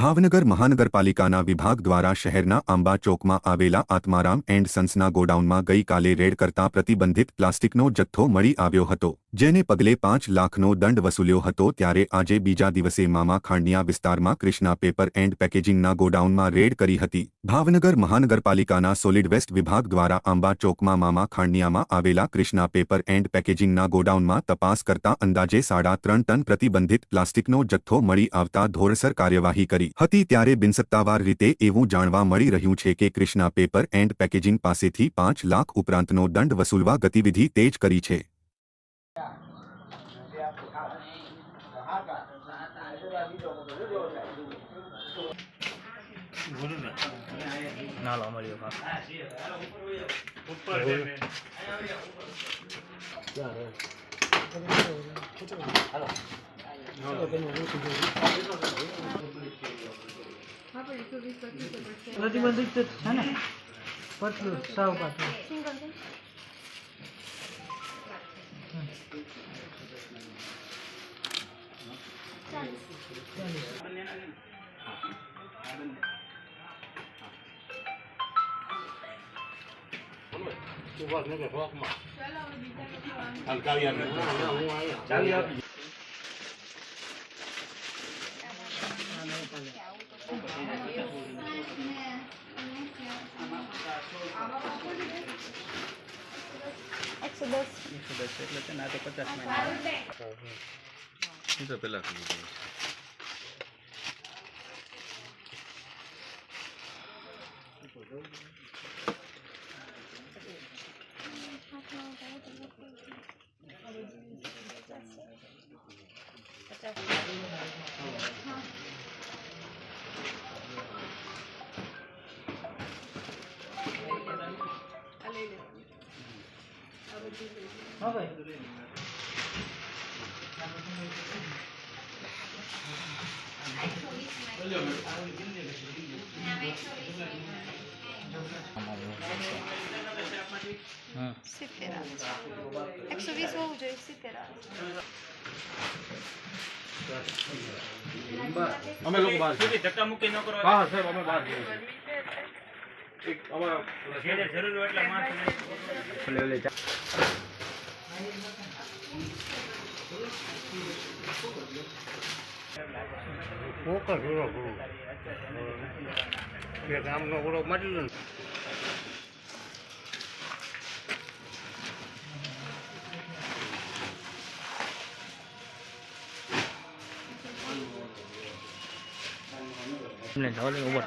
ભાવનગર મહાનગરપાલિકાના વિભાગ દ્વારા શહેરના આંબા ચોકમાં આવેલા આત્મારામ એન્ડ સન્સના ગોડાઉનમાં ગઈકાલે રેડ કરતા પ્રતિબંધિત પ્લાસ્ટિકનો જથ્થો મળી આવ્યો હતો, જેને પગલે 5 લાખનો દંડ વસૂલ્યો હતો। ત્યારે આજે બીજા દિવસે મામા ખાંડિયા વિસ્તારમાં ક્રિષ્ના પેપર એન્ડ પેકેજિંગના ગોડાઉનમાં રેડ કરી હતી। ભાવનગર મહાનગરપાલિકાના સોલિડ વેસ્ટ વિભાગ દ્વારા આંબા ચોકમાં મામા ખાંડિયામાં આવેલા ક્રિષ્ના પેપર એન્ડ પેકેજિંગના ગોડાઉનમાં તપાસ કરતા અંદાજે 3.5 ટન પ્રતિબંધિત પ્લાસ્ટિકનો જથ્થો મળી આવતા ધોરણસર કાર્યવાહી કરી હતી। ત્યારે બિનસત્તાવાર રીતે એવું જાણવા મળી રહ્યું છે કે ક્રિષ્ના પેપર એન્ડ પેકેજિંગ પાસેથી 5 લાખ ઉપરાંતનો દંડ વસૂલવા ગતિવિધિ તેજ કરી છે। प्रतिबंधित है ना पतलू साव पातळू हाँ भाई અમે લોકો બહાર ધક્કા મુક્કી ન કરો। હા સાહેબ અમે બહાર એક અમારા જરૂર હોય એટલે માણસ લે ફોકસ પૂરો પૂરો કે કામનો પૂરો મતલબ ને જાવ ઉપર